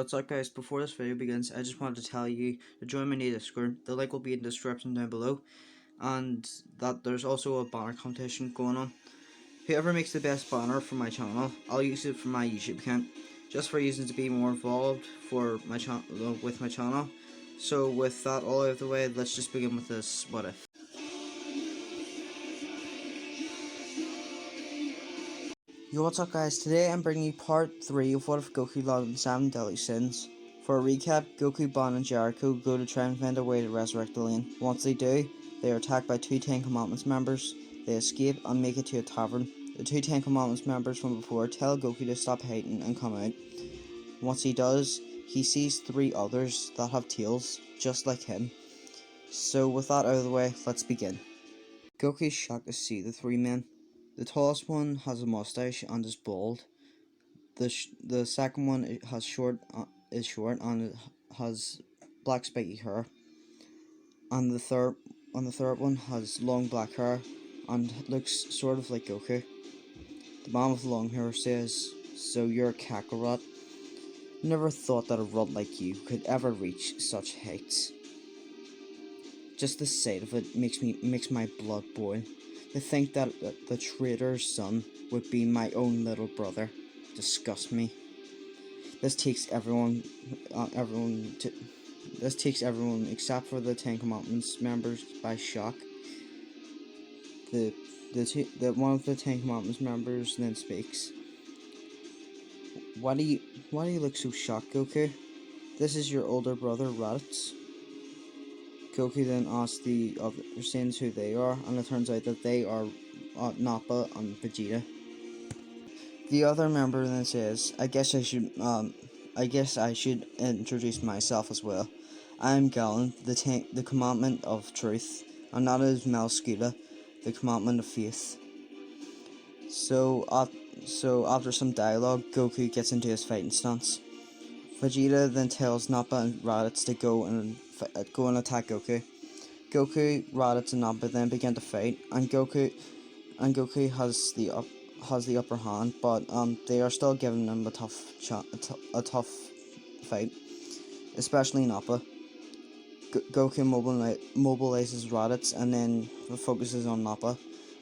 What's up guys, before this video begins, I just wanted to tell you to join my new Discord. The link will be in the description down below, and that there's also a banner competition going on. Whoever makes the best banner for my channel, I'll use it for my YouTube account, just for reasons to be more involved for my with my channel. So with that all out of the way, let's just begin with this what if. Yo, what's up guys, today I'm bringing you part 3 of what if Goku learned 7 deadly sins. For a recap, Goku, Bon and Jericho go to try and find a way to resurrect the lane. Once they do, they are attacked by two Ten Commandments members. They escape and make it to a tavern. The two Ten Commandments members from before tell Goku to stop hating and come out. Once he does, he sees 3 others that have tails, just like him. So with that out of the way, let's begin. Goku is shocked to see the 3 men. The tallest one has a mustache and is bald. The second one is short and has black spiky hair. And the third one has long black hair and looks sort of like Goku. The man with long hair says, "So you're a Kakarot? Never thought that a runt like you could ever reach such heights." Just the sight of it makes my blood boil. To think that the traitor's son would be my own little brother disgusts me. This takes everyone except for the Ten Commandments members by shock. The one of the Ten Commandments members then speaks. Why do you look so shocked, Goku? This is your older brother, Raditz. Goku then asks the other Saiyans who they are, and it turns out that they are Nappa and Vegeta. The other member then says, I guess I should introduce myself as well. I am Galen, the commandment of truth, and that is Malscuta, the commandment of faith. So after some dialogue, Goku gets into his fighting stance. Vegeta then tells Nappa and Raditz to go and attack Goku. Goku, Raditz, and Nappa then begin to fight, and Goku has the upper hand, but they are still giving him a tough fight, especially Nappa. Goku mobilizes Raditz and then focuses on Nappa,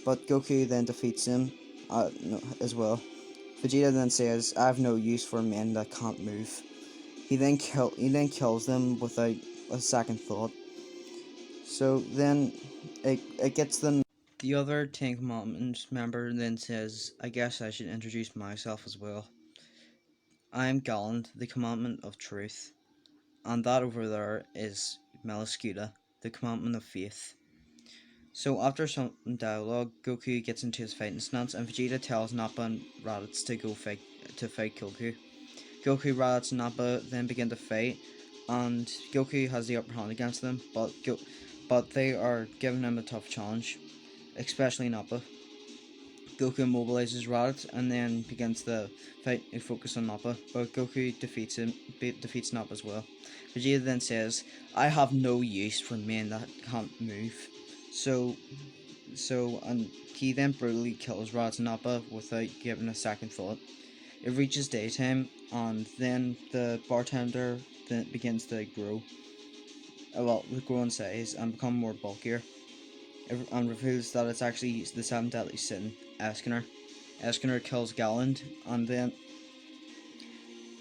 but Goku then defeats him as well. Vegeta then says, "I have no use for men that can't move." He then kills them without a second thought. So then it gets them. The other Ten Commandments member then says, I guess I should introduce myself as well. I am Gallant, the commandment of truth. And that over there is Meliscuta, the commandment of faith. So after some dialogue, Goku gets into his fighting stance and Vegeta tells Nappa and Raditz to go fight Goku. Goku, Raditz, and Nappa then begin to fight, and Goku has the upper hand against them, but they are giving him a tough challenge, especially Nappa. Goku mobilizes Raditz and then begins the fight to focus on Nappa, but Goku defeats Nappa as well. Vegeta then says, I have no use for men that can't move. And he then brutally kills Raditz and Nappa without giving a second thought. It reaches daytime, and then the bartender then begins to grow in size and become more bulkier, and reveals that it's actually the 7th deadly sin, Eskener. Eskener kills Galland, and then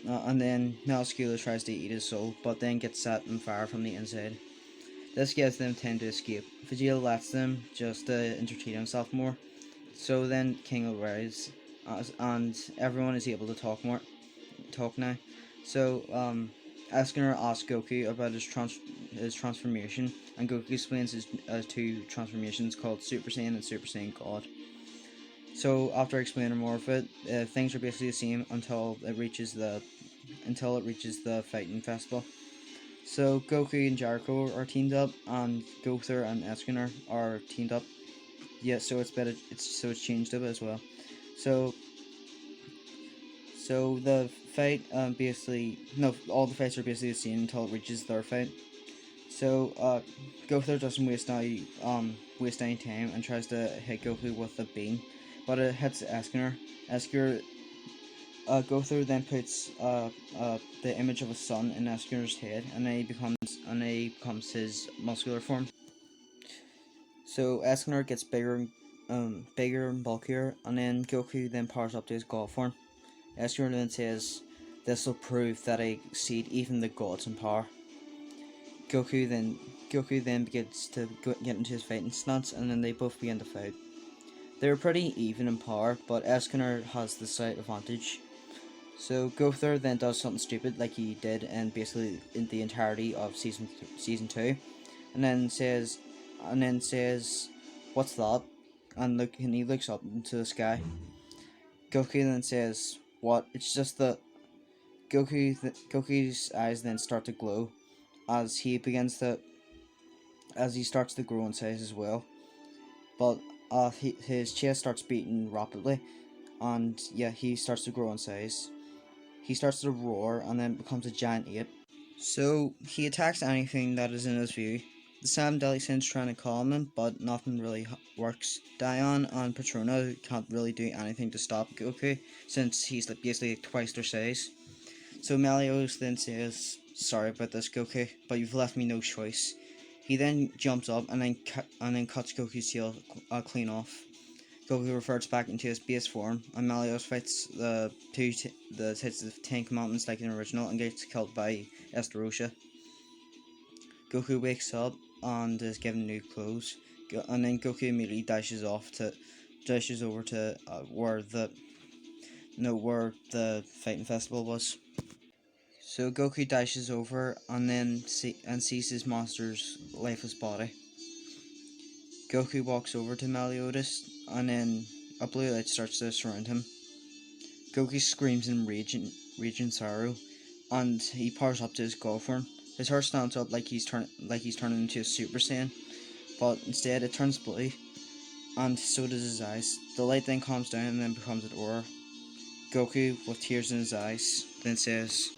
Malscula tries to eat his soul, but then gets set on fire from the inside. This gives them time to escape. Vegeta lets them just to entertain himself more. So then King will rise, and everyone is able to talk now. So Eskener asks Goku about his transformation, and Goku explains his 2 transformations called Super Saiyan and Super Saiyan God. So after explaining more of it, things are basically the same until it reaches the fighting festival. So Goku and Jericho are teamed up, and Gother and Eskener are teamed up. Yeah, so it's changed up as well. So the fight all the fights are basically the same until it reaches their fight. So Gother doesn't waste any time and tries to hit Goku with a beam, but it hits Eskener. Goku then puts the image of a sun in Eskuner's head, and then he becomes his muscular form. So Eskuner gets bigger and bulkier, and then Goku then powers up to his god form. Eskuner then says, "This will prove that I exceed even the gods in power." Goku then Goku then begins to get into his fighting stance, and then they both begin to fight. They're pretty even in power, but Eskuner has the slight advantage. So Goku then does something stupid like he did in basically in the entirety of season 2, and then says, "What's that?" And he looks up into the sky. Goku then says, "What?" It's just that Goku's eyes then start to glow as he starts to grow in size as well. But his chest starts beating rapidly, and yeah, he starts to grow in size. He starts to roar and then becomes a giant ape. So he attacks anything that is in his view. The Sam Delison's trying to calm him, but nothing really works. Dion and Patrona can't really do anything to stop Goku, since he's basically twice their size. So Meliodas then says, "Sorry about this, Goku, but you've left me no choice." He then jumps up and then cuts Goku's tail clean off. Goku reverts back into his base form, and Meliodas fights the hits of Ten Commandments like in the original and gets killed by Estarossa. Goku wakes up and is given new clothes, and then Goku immediately dashes over to where the fighting festival was. So Goku dashes over and then sees his monster's lifeless body. Goku walks over to Meliodas, and then a blue light starts to surround him. Goku screams in rage and sorrow, and he powers up to his god form. His hair stands up like he's turning into a Super Saiyan, but instead it turns blue, and so does his eyes. The light then calms down and then becomes an aura. Goku, with tears in his eyes, then says,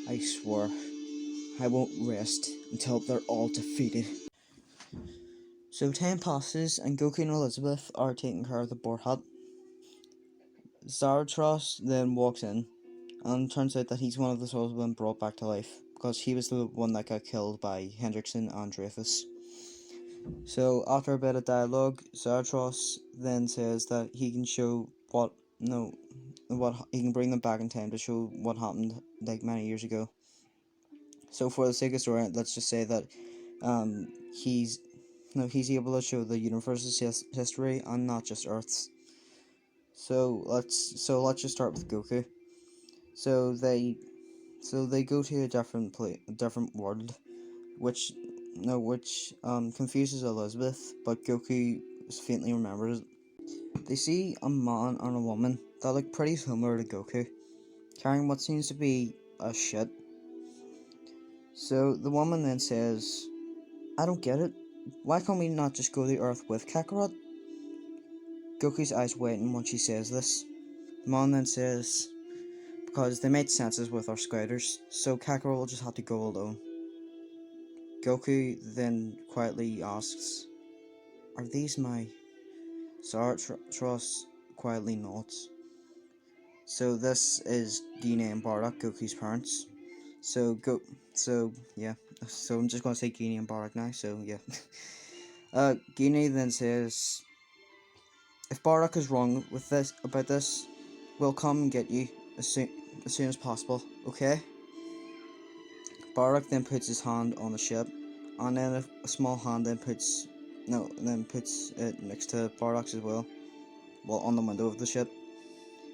"I swear, I won't rest until they're all defeated." So time passes, and Goku and Elizabeth are taking care of the boar hut. Zarathos then walks in, and turns out that he's one of the souls who have been brought back to life, because he was the one that got killed by Hendrickson and Dreyfus. So after a bit of dialogue, Zarathos then says that he can show what he can bring them back in time to show what happened like many years ago. So for the sake of story, let's just say that um, he's he's able to show the universe's history and not just Earth's. So let's just start with Goku. So they go to a different world, which confuses Elizabeth, but Goku faintly remembers it. They see a man and a woman that look pretty similar to Goku, carrying what seems to be a shit. So the woman then says, "I don't get it. Why can't we not just go to Earth with Kakarot?" Goku's eyes widen when she says this. The man then says, "Because they made senses with our scouters, so Kakarot will just have to go alone." Goku then quietly asks, "Are these my..." Zarathos quietly nods. So this is Gine and Bardock, Goku's parents. So yeah. So I'm just gonna say Gine and Bardock now. So yeah. Gine then says, "If Bardock is wrong about this, we'll come and get you as soon as possible. Okay?" Bardock then puts his hand on the ship, and then a small hand then puts it next to Bardock's as well, on the window of the ship.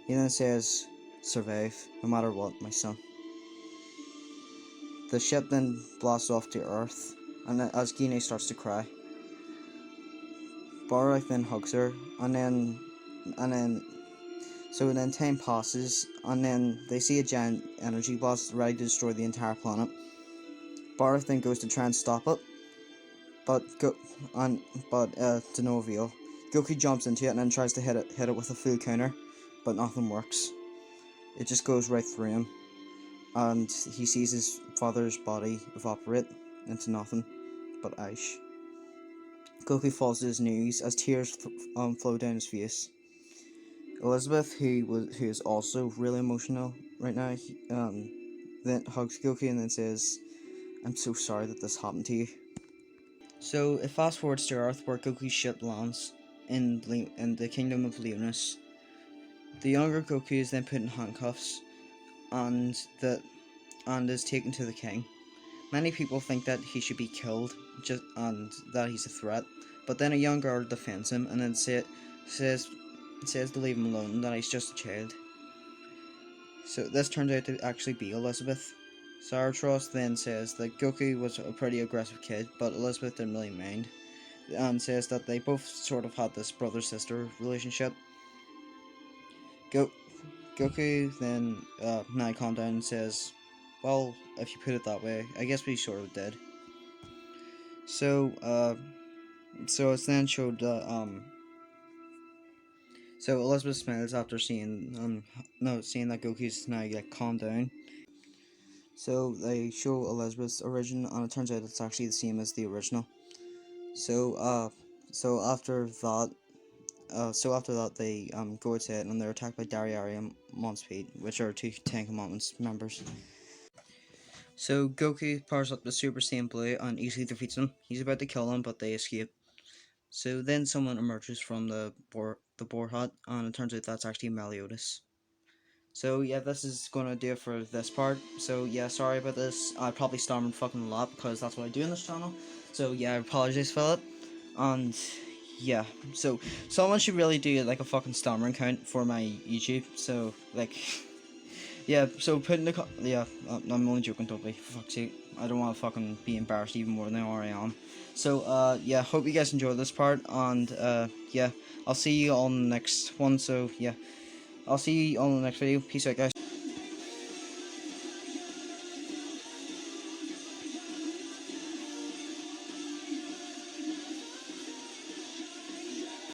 He then says, "Survive, no matter what, my son." The ship then blasts off to Earth, and as Gine starts to cry, Bardock then hugs her, and then time passes, and then they see a giant energy blast ready to destroy the entire planet. Bardock then goes to try and stop it, but to no avail. Goku jumps into it and then tries to hit it with a full counter, but nothing works. It just goes right through him, and he sees his father's body evaporate into nothing but ash. Goku falls to his knees as tears flow down his face. Elizabeth, who is also really emotional right now, then hugs Goku and then says, "I'm so sorry that this happened to you." So it fast forwards to Earth, where Goku's ship lands in the kingdom of Leonis. The younger Goku is then put in handcuffs and that and is taken to the king. Many people think that he should be killed, just and that he's a threat. But then a young girl defends him and then says says to leave him alone and that he's just a child. So this turns out to actually be Elizabeth. Saratros then says that Goku was a pretty aggressive kid, but Elizabeth didn't really mind, and says that they both sort of had this brother-sister relationship. Go- Goku then now calms down and says, "Well, if you put it that way, I guess we sort of did." So, so it's then showed that so Elizabeth smiles after seeing no seeing that Goku's now like calmed down. So they show Elizabeth's origin, and it turns out it's actually the same as the original. So so after that. So after that, they go outside and they're attacked by Dariari and Monspeed, which are two Ten Commandments members. So Goku powers up the Super Saiyan Blue and easily defeats them. He's about to kill them, but they escape. So then someone emerges from the boar hut, and it turns out that's actually Meliodas. So yeah, this is gonna do it for this part. So yeah, sorry about this. I probably stammered fucking a lot because that's what I do in this channel. So yeah, I apologize for that. And yeah, so someone should really do like a fucking stammering count for my YouTube. So like, yeah. So put in the yeah. I'm only joking, totally. For fuck's sake, I don't want to fucking be embarrassed even more than I already am. So yeah, hope you guys enjoyed this part, and yeah, I'll see you on the next one. So yeah. I'll see you on the next video. Peace out, guys.